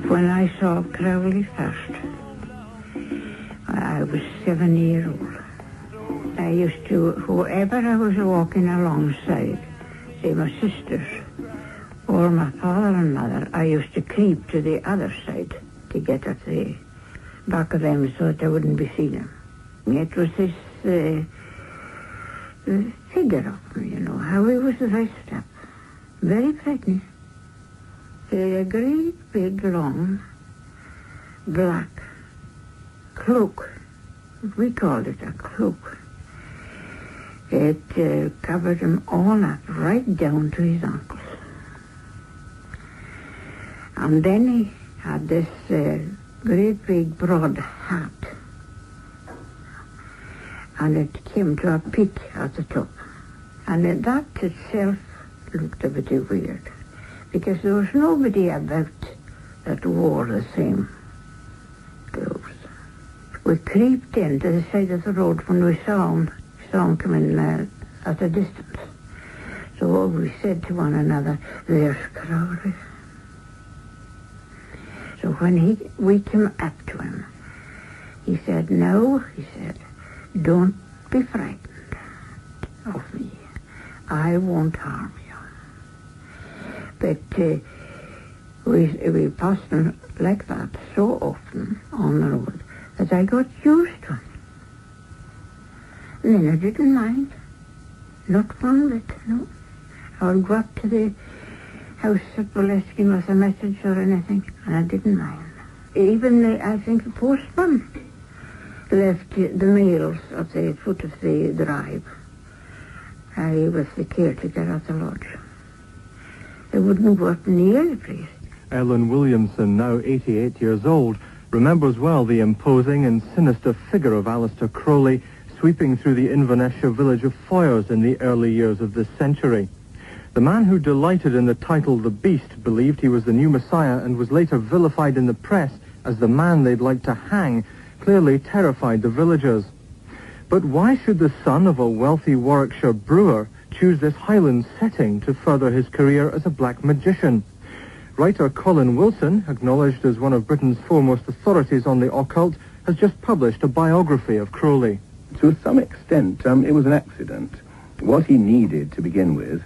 When I saw Crowley first, I was 7 years old. I used to, whoever I was walking alongside, say my sisters or my father and mother, I used to creep to the other side to get at the back of them so that I wouldn't be seen. It was this figure of him, you know, how he was dressed up. Very frightening. A great big long black cloak. We called it a cloak. It covered him all up, right down to his ankles. And then he had this great big broad hat. And it came to a peak at the top. And that itself looked a bit weird, because there was nobody about that wore the same clothes. We creeped in to the side of the road when we saw him coming at a distance. So we said to one another, "There's Crowley." So when we came up to him, he said, "No," he said, "don't be frightened of me. I won't harm you." But we passed him like that so often on the road that I got used to him. And then I didn't mind. Not one bit, no. I would go up to the house at Boleskine with a message or anything, and I didn't mind. Even, I think, the postman left the mails at the foot of the drive. I was the caretaker at the lodge. They wouldn't go up near the place. Ellen Williamson, now 88 years old, remembers well the imposing and sinister figure of Aleister Crowley sweeping through the Inverness village of Foyers in the early years of this century. The man who delighted in the title The Beast believed he was the new Messiah and was later vilified in the press as the man they'd like to hang, clearly terrified the villagers. But why should the son of a wealthy Warwickshire brewer choose this Highland setting to further his career as a black magician? Writer Colin Wilson, acknowledged as one of Britain's foremost authorities on the occult, has just published a biography of Crowley. To some extent, it was an accident. What he needed to begin with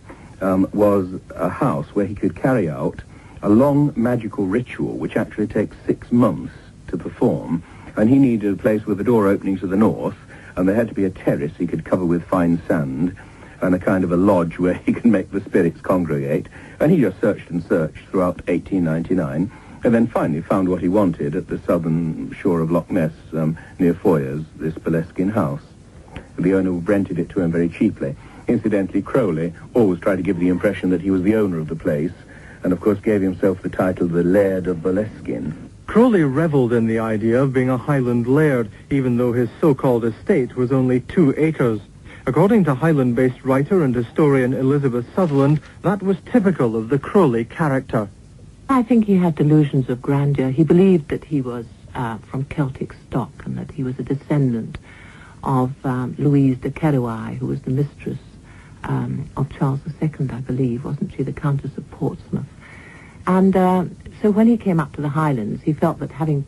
was a house where he could carry out a long magical ritual, which actually takes 6 months to perform, and he needed a place with a door opening to the north, and there had to be a terrace he could cover with fine sand, and a kind of a lodge where he could make the spirits congregate, and he just searched and searched throughout 1899, and then finally found what he wanted at the southern shore of Loch Ness, near Foyers, this Boleskine House. The owner rented it to him very cheaply. Incidentally, Crowley always tried to give the impression that he was the owner of the place, and of course gave himself the title the Laird of Boleskine. Crowley revelled in the idea of being a Highland laird, even though his so-called estate was only 2 acres. According to Highland-based writer and historian Elizabeth Sutherland, that was typical of the Crowley character. I think he had delusions of grandeur. He believed that he was from Celtic stock and that he was a descendant of Louise de Kerouaille, who was the mistress of Charles II, I believe, wasn't she, the Countess of Portsmouth. And so when he came up to the Highlands, he felt that having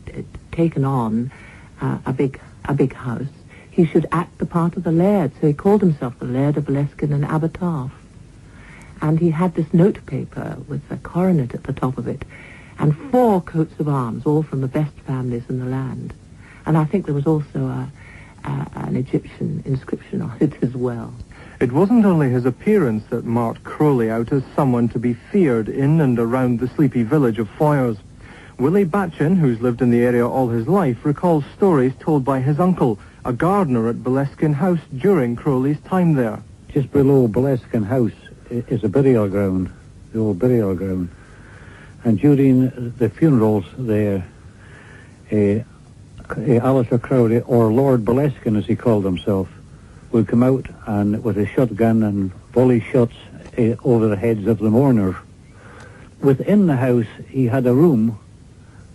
taken on a big house, he should act the part of the laird. So he called himself the Laird of Boleskine and Abertaf. And he had this note paper with a coronet at the top of it, and 4 coats of arms, all from the best families in the land. And I think there was also an Egyptian inscription on it as well. It wasn't only his appearance that marked Crowley out as someone to be feared in and around the sleepy village of Foyers. Willie Batchin, who's lived in the area all his life, recalls stories told by his uncle, a gardener at Boleskine House during Crowley's time there. Just below Boleskine House is a burial ground, the old burial ground. And during the funerals there, Aleister Crowley, or Lord Boleskine as he called himself, would come out and with a shotgun and volley shots over the heads of the mourners. Within the house he had a room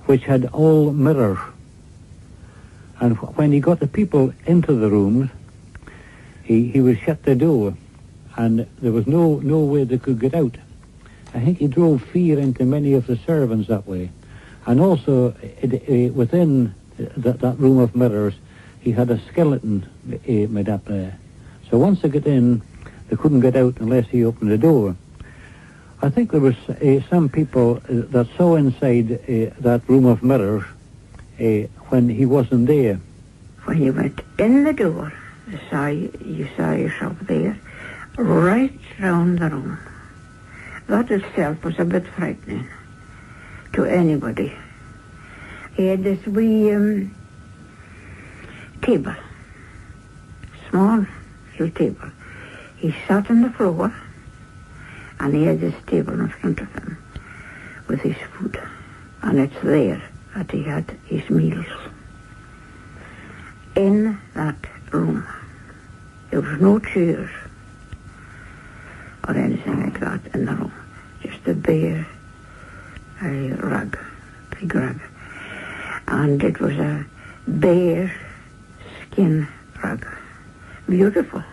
which had all mirrors. And when he got the people into the rooms, he would shut the door, and there was no way they could get out. I think he drove fear into many of the servants that way. And also, within that room of mirrors, he had a skeleton made up there. So once they get in, they couldn't get out unless he opened the door. I think there was some people that saw inside that room of mirrors when he wasn't there. When you went in the door, you saw yourself there, right round the room. That itself was a bit frightening to anybody. He had this wee table, small little table. He sat on the floor, and he had this table in front of him with his food. And it's there that he had his meals. In that room, there was no chairs or anything like that in the room. Just a bare rug, big rug. And it was a bare skin rug. Beautiful.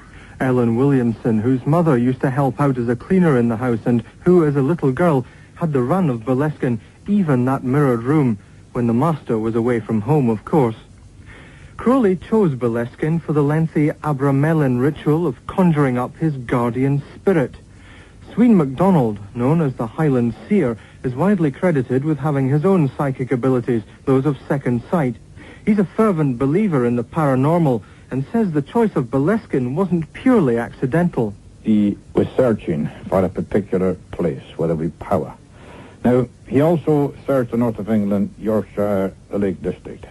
Ellen Williamson, whose mother used to help out as a cleaner in the house and who, as a little girl, had the run of Boleskine, even that mirrored room, when the master was away from home, of course. Crowley chose Boleskine for the lengthy Abramelin ritual of conjuring up his guardian spirit. Sween MacDonald, known as the Highland Seer, is widely credited with having his own psychic abilities, those of second sight. He's a fervent believer in the paranormal and says the choice of Boleskine wasn't purely accidental. He was searching for a particular place where there would be power. Now, he also searched the north of England, Yorkshire, the Lake District.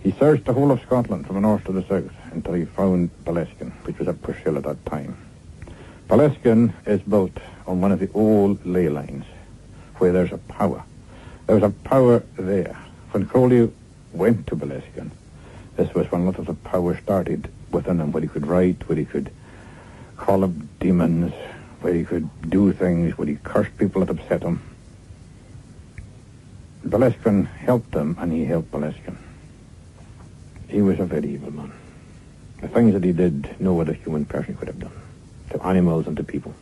He searched the whole of Scotland from the north to the south until he found Boleskine, which was at Pushhill at that time. Boleskine is built on one of the old ley lines where there's a power. There was a power there. When Crowley went to Boleskine, this was when a lot of the power started within him, where he could write, where he could call up demons, where he could do things, where he cursed people that upset him. Boleskine helped him, and he helped Boleskine. He was a very evil man. The things that he did, no other human person could have done, to animals and to people.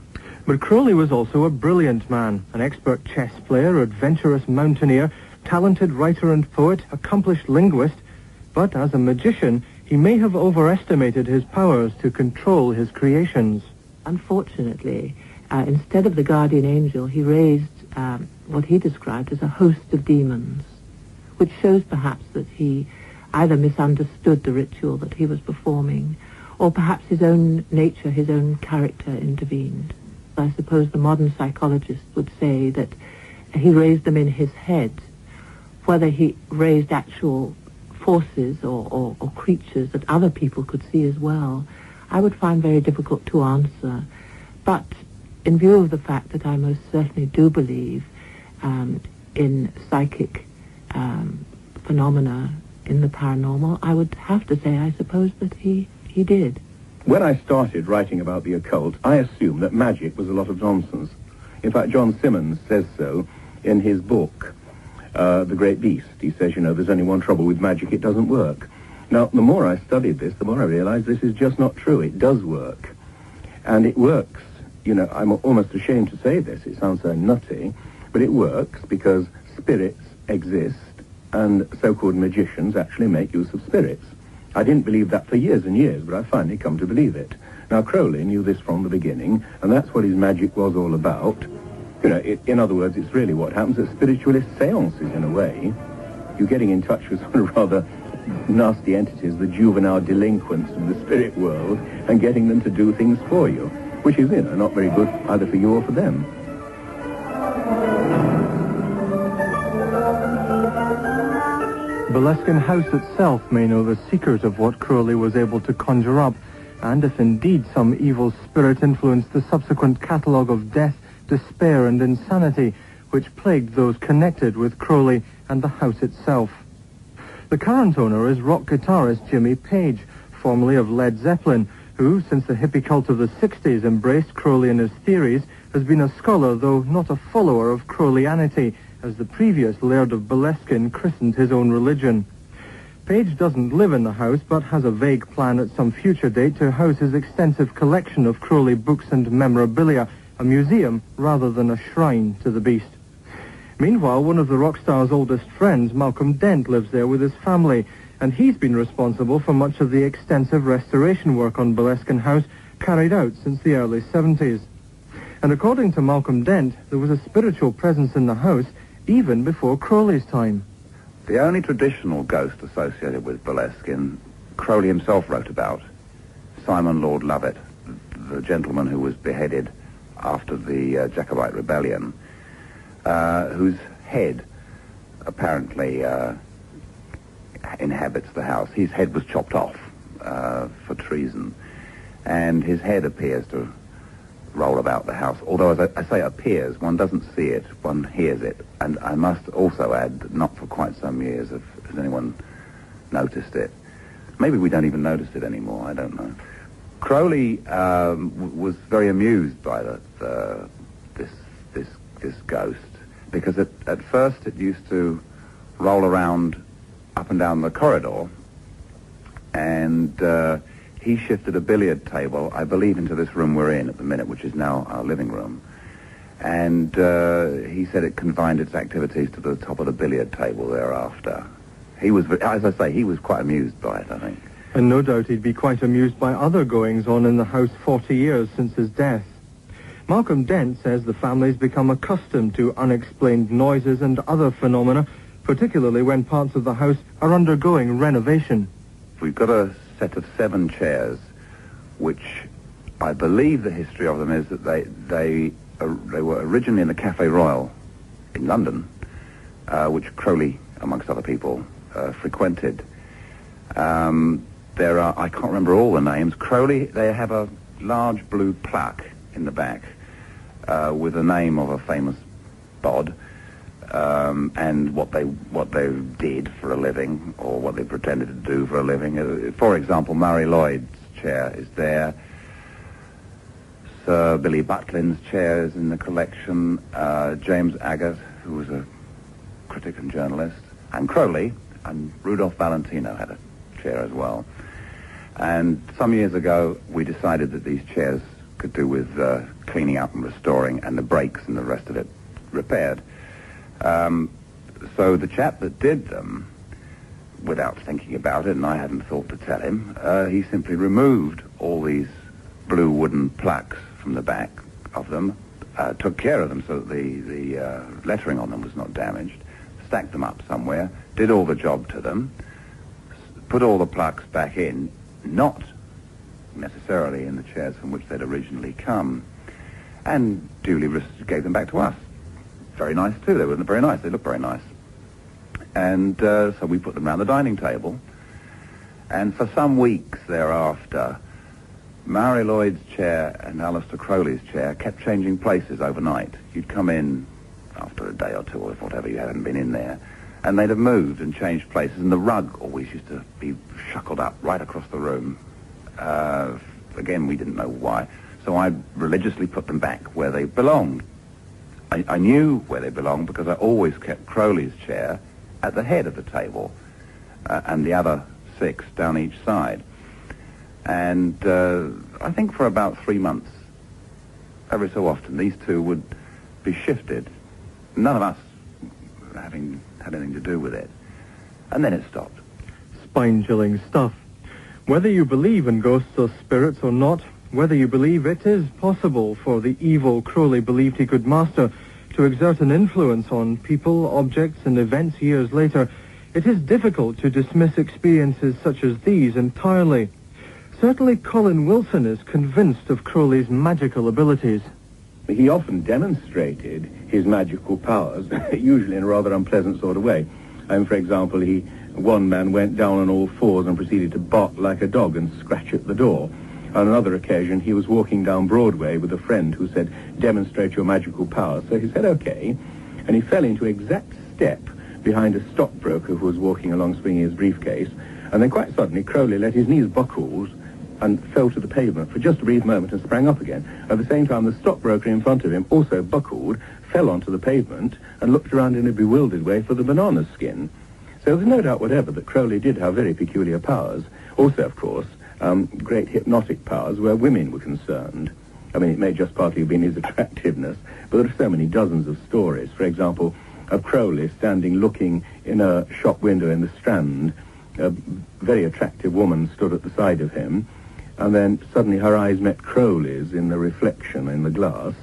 But Crowley was also a brilliant man, an expert chess player, adventurous mountaineer, talented writer and poet, accomplished linguist, but as a magician, he may have overestimated his powers to control his creations. Unfortunately, instead of the guardian angel, he raised what he described as a host of demons, which shows perhaps that he either misunderstood the ritual that he was performing, or perhaps his own nature, his own character intervened. I suppose the modern psychologist would say that he raised them in his head. Whether he raised actual forces or creatures that other people could see as well, I would find very difficult to answer. But in view of the fact that I most certainly do believe in psychic phenomena in the paranormal, I would have to say I suppose that he did. When I started writing about the occult, I assumed that magic was a lot of nonsense. In fact, John Simmons says so in his book, The Great Beast. He says, there's only one trouble with magic, it doesn't work. Now, the more I studied this, the more I realized this is just not true. It does work. And it works. I'm almost ashamed to say this. It sounds so nutty. But it works because spirits exist, and so-called magicians actually make use of spirits. I didn't believe that for years and years, but I finally come to believe it. Now, Crowley knew this from the beginning, and that's what his magic was all about. In other words, it's really what happens at spiritualist seances, in a way. You're getting in touch with some rather nasty entities, the juvenile delinquents of the spirit world, and getting them to do things for you, which is, not very good either for you or for them. Boleskine House itself may know the secret of what Crowley was able to conjure up, and if indeed some evil spirit influenced the subsequent catalogue of death, despair and insanity which plagued those connected with Crowley and the house itself. The current owner is rock guitarist Jimmy Page, formerly of Led Zeppelin, who, since the hippie cult of the 60s embraced Crowley and his theories, has been a scholar, though not a follower of Crowleyanity, as the previous Laird of Boleskine christened his own religion. Page doesn't live in the house, but has a vague plan at some future date to house his extensive collection of Crowley books and memorabilia, a museum rather than a shrine to the beast. Meanwhile, one of the rock star's oldest friends, Malcolm Dent, lives there with his family, and he's been responsible for much of the extensive restoration work on Boleskine House carried out since the early 70s. And according to Malcolm Dent, there was a spiritual presence in the house even before Crowley's time. The only traditional ghost associated with Boleskine, Crowley himself wrote about, Simon Lord Lovett, the gentleman who was beheaded after the Jacobite rebellion, whose head apparently inhabits the house. His head was chopped off for treason, and his head appears to roll about the house. Although, as I say, appears, one doesn't see it, one hears it. And I must also add that not for quite some years has anyone noticed it. Maybe we don't even notice it anymore, I don't know. Crowley was very amused by this ghost, because at first it used to roll around up and down the corridor, and he shifted a billiard table, I believe, into this room we're in at the minute, which is now our living room. And he said it confined its activities to the top of the billiard table thereafter. He was, as I say, he was quite amused by it, I think. And no doubt he'd be quite amused by other goings-on in the house 40 years since his death. Malcolm Dent says the family's become accustomed to unexplained noises and other phenomena, particularly when parts of the house are undergoing renovation. We've got a set of 7 chairs, which I believe the history of them is that they were originally in the Café Royal in London, which Crowley, amongst other people, frequented. There are, I can't remember all the names. Crowley, they have a large blue plaque in the back with the name of a famous bod and what they did for a living, or what they pretended to do for a living. For example, Murray Lloyd's chair is there. Sir Billy Butlin's chair is in the collection. James Agate, who was a critic and journalist, and Crowley, and Rudolph Valentino had a chair as well. And some years ago, we decided that these chairs could do with cleaning up and restoring, and the brakes and the rest of it repaired. So the chap that did them, without thinking about it, and I hadn't thought to tell him, he simply removed all these blue wooden plaques from the back of them, took care of them so that the lettering on them was not damaged, stacked them up somewhere, did all the job to them, put all the plaques back in, not necessarily in the chairs from which they'd originally come, and duly gave them back to us. Very nice too. They were very nice. They looked very nice. And so we put them around the dining table, and for some weeks thereafter, Murray Lloyd's chair and Aleister Crowley's chair kept changing places overnight. You'd come in after a day or two, or whatever, you hadn't been in there, and they'd have moved and changed places, and the rug always used to be shuckled up right across the room. Again, we didn't know why, so I religiously put them back where they belonged. I knew where they belonged because I always kept Crowley's chair at the head of the table, and the other 6 down each side. And I think for about 3 months, every so often, these two would be shifted, none of us having had anything to do with it. And then it stopped. Spine-chilling stuff. Whether you believe in ghosts or spirits or not, whether you believe it is possible for the evil Crowley believed he could master to exert an influence on people, objects, and events years later, it is difficult to dismiss experiences such as these entirely. Certainly Colin Wilson is convinced of Crowley's magical abilities. He often demonstrated his magical powers, usually in a rather unpleasant sort of way. For example, one man went down on all fours and proceeded to bark like a dog and scratch at the door. On another occasion, he was walking down Broadway with a friend who said, "Demonstrate your magical powers." So he said, "Okay," and he fell into exact step behind a stockbroker who was walking along swinging his briefcase, and then quite suddenly Crowley let his knees buckle and fell to the pavement for just a brief moment and sprang up again. At the same time, the stockbroker in front of him also buckled, fell onto the pavement, and looked around in a bewildered way for the banana skin. So there's no doubt whatever that Crowley did have very peculiar powers. Also, of course, great hypnotic powers where women were concerned. I mean, it may just partly have been his attractiveness, but there are so many dozens of stories. For example, of Crowley standing looking in a shop window in the Strand. A very attractive woman stood at the side of him, and then suddenly her eyes met Crowley's in the reflection in the glass,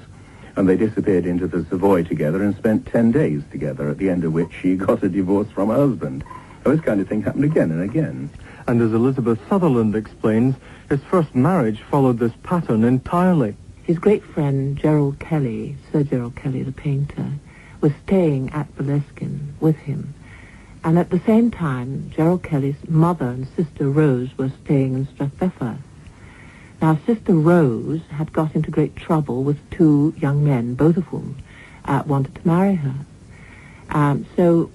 and they disappeared into the Savoy together and spent 10 days together, at the end of which she got a divorce from her husband. Now, this kind of thing happened again and again. And as Elizabeth Sutherland explains, his first marriage followed this pattern entirely. His great friend, Gerald Kelly, Sir Gerald Kelly, the painter, was staying at Boleskine with him. And at the same time, Gerald Kelly's mother and sister Rose were staying in Strathbethorth. Now, Sister Rose had got into great trouble with two young men, both of whom wanted to marry her. So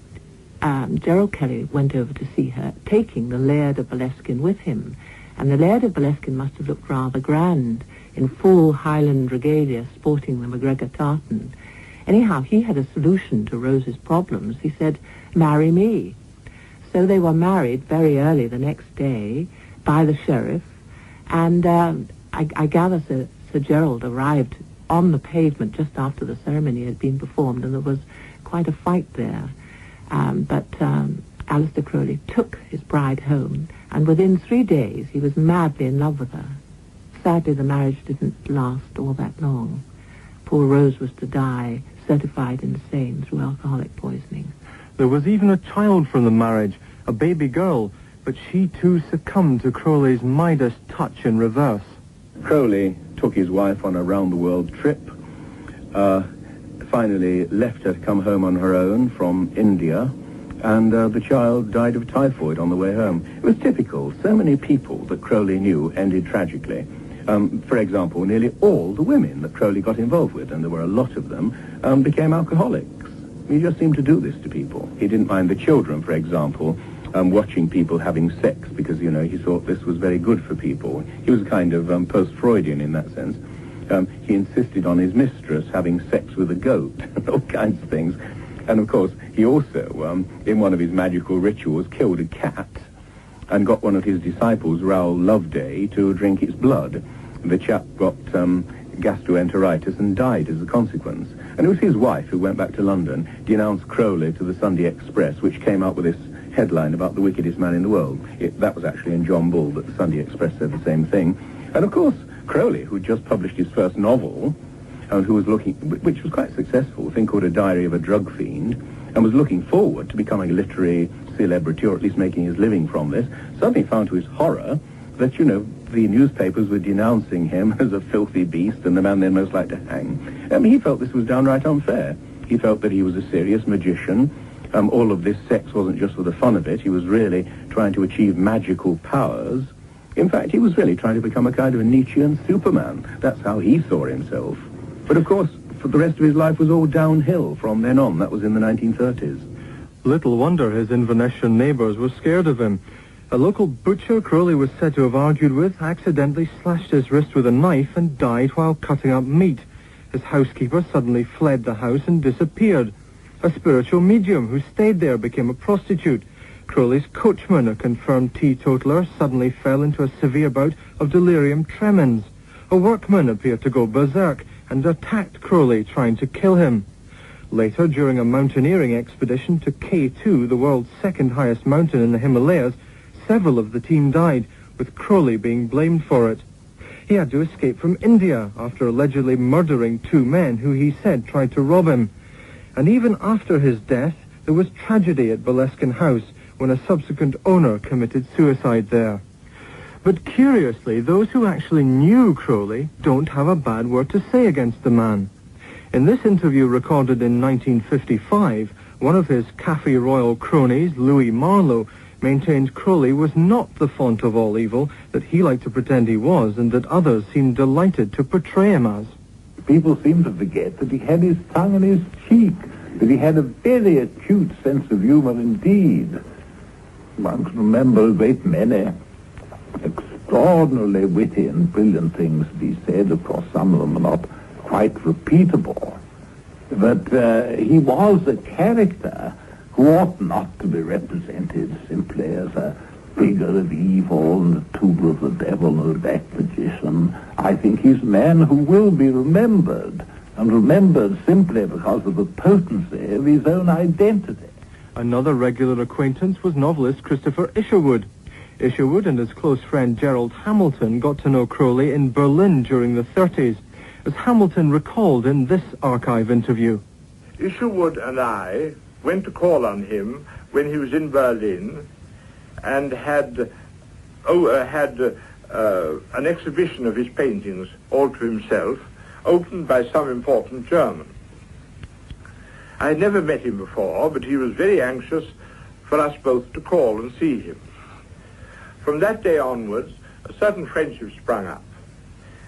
Gerald Kelly went over to see her, taking the Laird of Boleskine with him. And the Laird of Boleskine must have looked rather grand, in full Highland regalia, sporting the MacGregor tartan. Anyhow, he had a solution to Rose's problems. He said, "Marry me." So they were married very early the next day by the sheriff, and I gather Sir Gerald arrived on the pavement just after the ceremony had been performed, and there was quite a fight there. But Aleister Crowley took his bride home, and within 3 days he was madly in love with her. Sadly, the marriage didn't last all that long. Poor Rose was to die, certified insane through alcoholic poisoning. There was even a child from the marriage, a baby girl, but she too succumbed to Crowley's Midas touch in reverse. Crowley took his wife on a round-the-world trip, finally left her to come home on her own from India, and the child died of typhoid on the way home. It was typical. So many people that Crowley knew ended tragically. For example, nearly all the women that Crowley got involved with, and there were a lot of them, became alcoholics. He just seemed to do this to people. He didn't mind the children, for example, watching people having sex because, you know, he thought this was very good for people. He was kind of post-Freudian in that sense. He insisted on his mistress having sex with a goat and all kinds of things. And, of course, he also, in one of his magical rituals, killed a cat and got one of his disciples, Raoul Loveday, to drink its blood. The chap got gastroenteritis and died as a consequence. And it was his wife who went back to London, denounced Crowley to the Sunday Express, which came out with this headline about the wickedest man in the world. That was actually in John Bull, that the Sunday Express said the same thing. And, of course, Crowley, who had just published his first novel, and who was looking, which was quite successful, a thing called A Diary of a Drug Fiend, and was looking forward to becoming a literary celebrity, or at least making his living from this, suddenly found to his horror that, you know, the newspapers were denouncing him as a filthy beast and the man they'd most like to hang. He felt this was downright unfair. He felt that he was a serious magician. All of this sex wasn't just for the fun of it. He was really trying to achieve magical powers. In fact, he was really trying to become a kind of a Nietzschean Superman. That's how he saw himself. But, of course, for the rest of his life was all downhill from then on. That was in the 1930s. Little wonder his Invernessian neighbours were scared of him. A local butcher Crowley was said to have argued with accidentally slashed his wrist with a knife and died while cutting up meat. His housekeeper suddenly fled the house and disappeared. A spiritual medium who stayed there became a prostitute. Crowley's coachman, a confirmed teetotaler, suddenly fell into a severe bout of delirium tremens. A workman appeared to go berserk and attacked Crowley, trying to kill him. Later, during a mountaineering expedition to K2, the world's second highest mountain in the Himalayas, several of the team died, with Crowley being blamed for it. He had to escape from India after allegedly murdering two men who he said tried to rob him. And even after his death, there was tragedy at Boleskine House when a subsequent owner committed suicide there. But curiously, those who actually knew Crowley don't have a bad word to say against the man. In this interview recorded in 1955, one of his Café Royal cronies, Louis Marlowe, maintained Crowley was not the font of all evil that he liked to pretend he was, and that others seemed delighted to portray him as. People seem to forget that he had his tongue in his cheek, that he had a very acute sense of humor indeed. One can remember a great many extraordinarily witty and brilliant things that he said. Of course, some of them are not quite repeatable. But he was a character who ought not to be represented simply as a figure of evil and a tool of the devil and a black magician. I think he's a man who will be remembered and remembered simply because of the potency of his own identity. Another regular acquaintance was novelist Christopher Isherwood. Isherwood and his close friend Gerald Hamilton got to know Crowley in Berlin during the 30s, as Hamilton recalled in this archive interview. Isherwood and I went to call on him when he was in Berlin and had an exhibition of his paintings all to himself, opened by some important German. I had never met him before, but he was very anxious for us both to call and see him. From that day onwards, a certain friendship sprung up,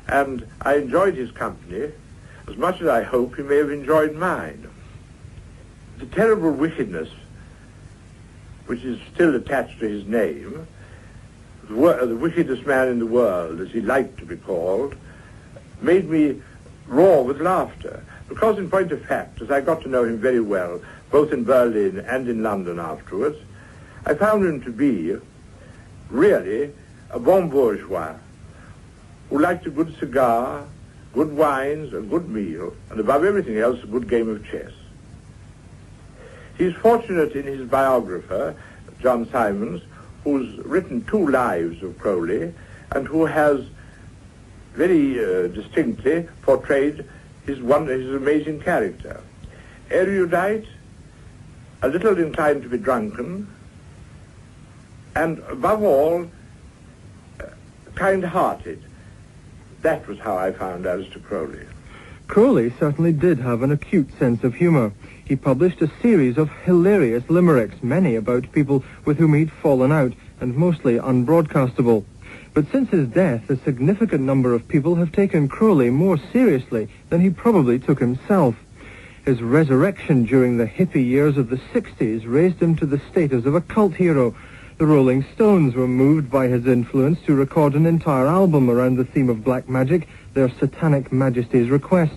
and I enjoyed his company as much as I hope he may have enjoyed mine. The terrible wickedness which is still attached to his name, the wickedest man in the world, as he liked to be called, made me roar with laughter, because in point of fact, as I got to know him very well, both in Berlin and in London afterwards, I found him to be really a bon bourgeois who liked a good cigar, good wines, a good meal, and above everything else, a good game of chess. He's fortunate in his biographer, John Simons, who's written 2 lives of Crowley, and who has very distinctly portrayed his amazing character. Erudite, a little inclined to be drunken, and above all, kind-hearted. That was how I found Aleister Crowley. Crowley certainly did have an acute sense of humour. He published a series of hilarious limericks, many about people with whom he'd fallen out, and mostly unbroadcastable. But since his death, a significant number of people have taken Crowley more seriously than he probably took himself. His resurrection during the hippie years of the 60s raised him to the status of a cult hero. The Rolling Stones were moved by his influence to record an entire album around the theme of black magic, their Satanic Majesty's Request.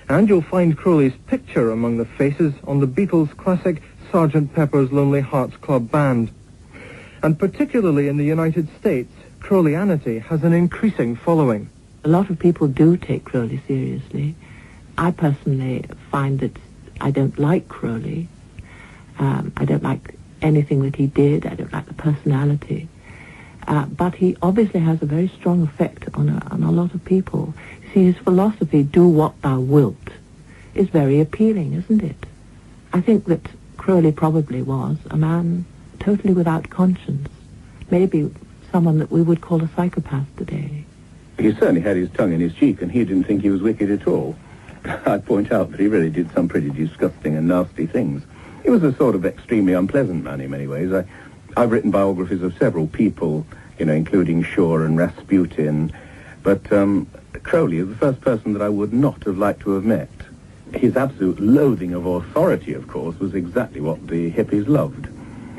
And you'll find Crowley's picture among the faces on the Beatles' classic Sgt. Pepper's Lonely Hearts Club Band. And particularly in the United States, Crowleyanity has an increasing following. A lot of people do take Crowley seriously. I personally find that I don't like Crowley. I don't like anything that he did. I don't like the personality. But he obviously has a very strong effect on a lot of people. See, his philosophy, do what thou wilt, is very appealing, isn't it? I think that Crowley probably was a man totally without conscience. Maybe someone that we would call a psychopath today. He certainly had his tongue in his cheek, and he didn't think he was wicked at all. I point out that he really did some pretty disgusting and nasty things. He was a sort of extremely unpleasant man in many ways. I've written biographies of several people, including Shaw and Rasputin, but Crowley is the first person that I would not have liked to have met. His absolute loathing of authority, of course, was exactly what the hippies loved.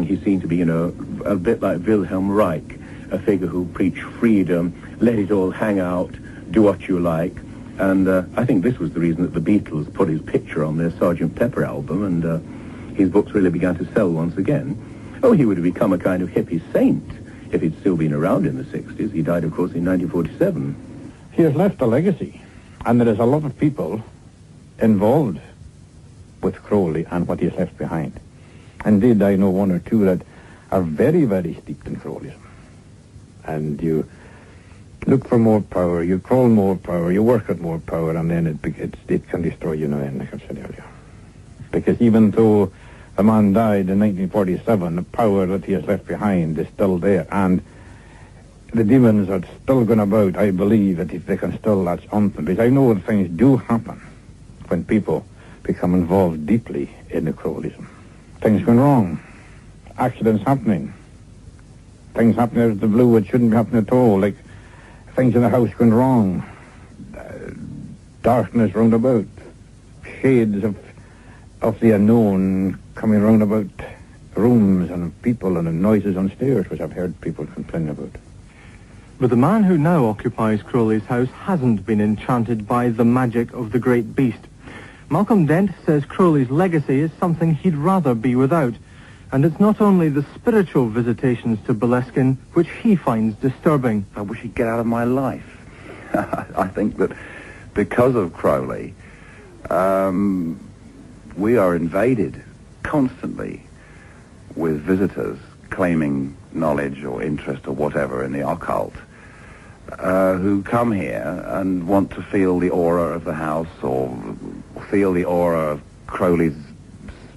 He seemed to be, a bit like Wilhelm Reich, a figure who preached freedom, let it all hang out, do what you like. And I think this was the reason that the Beatles put his picture on their Sgt. Pepper album, and his books really began to sell once again. Oh, he would have become a kind of hippie saint if he'd still been around in the 60s. He died, of course, in 1947. He has left a legacy, and there is a lot of people involved with Crowley and what he has left behind. Indeed, I know 1 or 2 that are very, very steeped in Crowleyism. And you look for more power, you crawl more power, you work at more power, and then it can destroy you in the end, like I said earlier. Because even though the man died in 1947, the power that he has left behind is still there, and the demons are still going about. I believe that if they can still latch on to them, because I know that things do happen when people become involved deeply in the Crowleyism. Things going wrong, accidents happening, things happening out of the blue that shouldn't be happening at all, like things in the house going wrong, darkness round about, shades of the unknown coming round about rooms and people and noises on stairs, which I've heard people complain about. But the man who now occupies Crowley's house hasn't been enchanted by the magic of the great beast. Malcolm Dent says Crowley's legacy is something he'd rather be without, and it's not only the spiritual visitations to Boleskine which he finds disturbing. I wish he'd get out of my life. I think that because of Crowley, We are invaded constantly with visitors claiming knowledge or interest or whatever in the occult, who come here and want to feel the aura of the house or feel the aura of Crowley's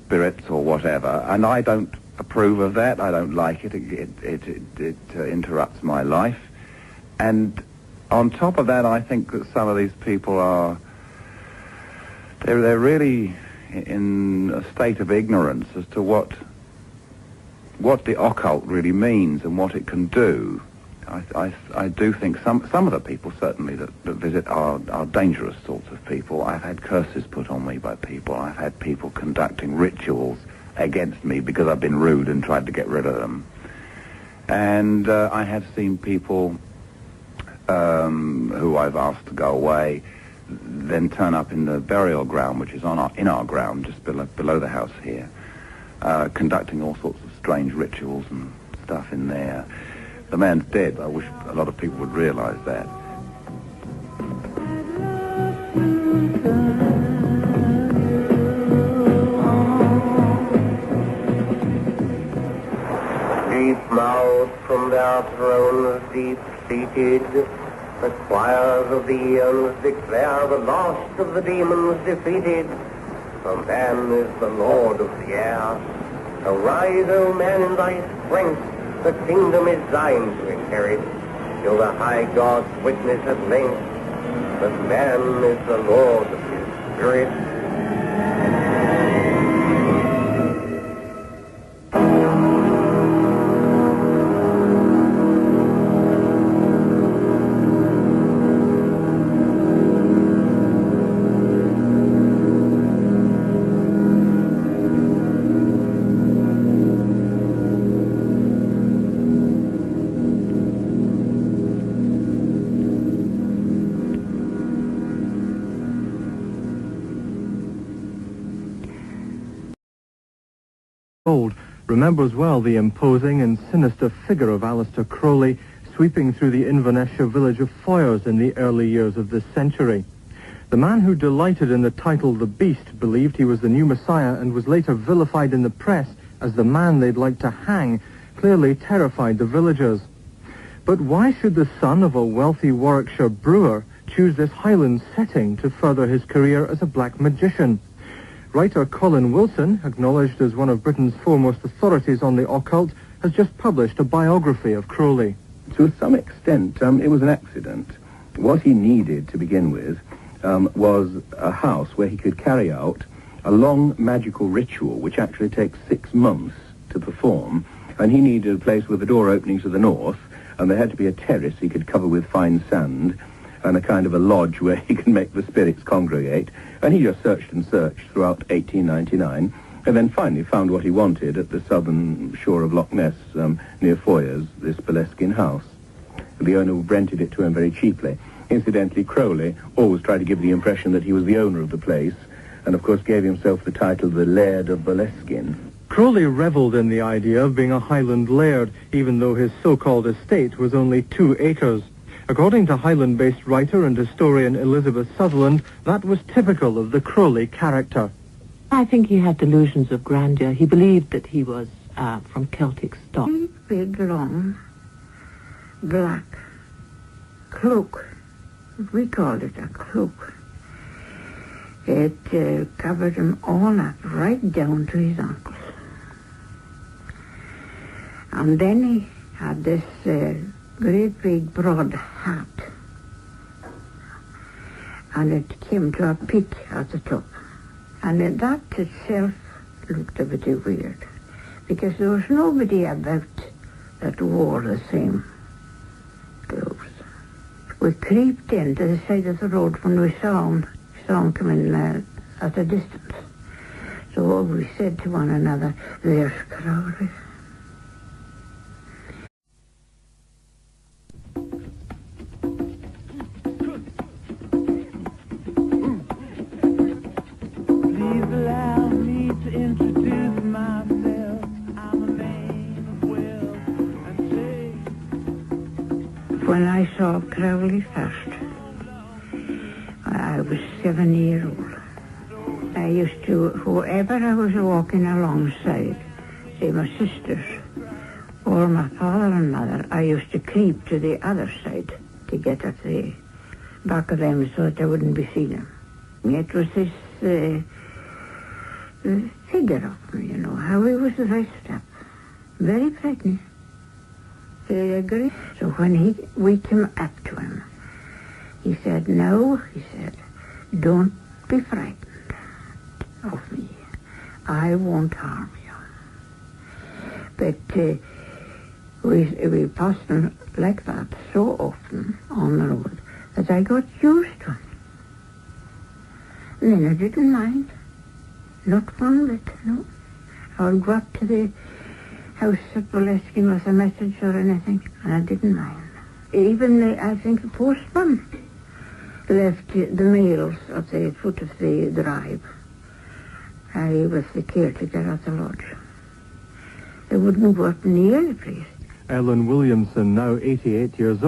spirits or whatever, and I don't approve of that. I don't like it. It interrupts my life. And on top of that, I think that some of these people are, they're really in a state of ignorance as to what the occult really means and what it can do. I do think some of the people certainly that visit are dangerous sorts of people. I've had curses put on me by people. I've had people conducting rituals against me because I've been rude and tried to get rid of them. And I have seen people who I've asked to go away then turn up in the burial ground, which is in our ground, just below the house here, conducting all sorts of strange rituals and stuff in there. The man's dead. I wish a lot of people would realize that. Deep-mouthed from their thrones deep-seated, the choirs of the eons declare the last of the demons defeated. For man is the lord of the air. Arise, O man, in thy strength. The kingdom is thine to inherit, till the high gods witness at length that man is the lord of his spirit. Remembers well the imposing and sinister figure of Aleister Crowley sweeping through the Inverness village of Foyers in the early years of this century. The man who delighted in the title The Beast believed he was the new Messiah and was later vilified in the press as the man they'd like to hang, clearly terrified the villagers. But why should the son of a wealthy Warwickshire brewer choose this Highland setting to further his career as a black magician? Writer Colin Wilson, acknowledged as one of Britain's foremost authorities on the occult, has just published a biography of Crowley. To some extent, it was an accident. What he needed to begin with was a house where he could carry out a long magical ritual, which actually takes 6 months to perform, and he needed a place with a door opening to the north, and there had to be a terrace he could cover with fine sand, and a kind of a lodge where he could make the spirits congregate. And he just searched and searched throughout 1899, and then finally found what he wanted at the southern shore of Loch Ness, near Foyers, this Boleskine House. The owner rented it to him very cheaply. Incidentally, Crowley always tried to give the impression that he was the owner of the place, and of course gave himself the title the Laird of Boleskine. Crowley revelled in the idea of being a Highland laird, even though his so-called estate was only 2 acres. According to Highland-based writer and historian Elizabeth Sutherland, that was typical of the Crowley character. I think he had delusions of grandeur. He believed that he was from Celtic stock. Big, long, black cloak. We called it a cloak. It covered him all up, right down to his ankles. And then he had this great big broad hat, and it came to a peak at the top. And that itself looked a bit weird, because there was nobody about that wore the same clothes. We creeped in to the side of the road when we saw him coming at a distance. So we said to one another, "There's Crowley." When I saw Crowley first, I was 7 years old. I used to, whoever I was walking alongside, say my sisters or my father and mother, I used to creep to the other side to get at the back of them so that I wouldn't be seen them. It was this figure of him, you know, how he was dressed up. Very frightening. Very agreeable. So when we came up to him, he said, "No," he said, "don't be frightened of me. I won't harm you." But we passed him like that so often on the road that I got used to him. And then I didn't mind. Not one bit, no. I would go up to the house at Boleskine with a message or anything, and I didn't mind. Even, I think, the postman left the mails at the foot of the drive. I was the caretaker at the lodge. They wouldn't go up near the place. Ellen Williamson, now 88 years old.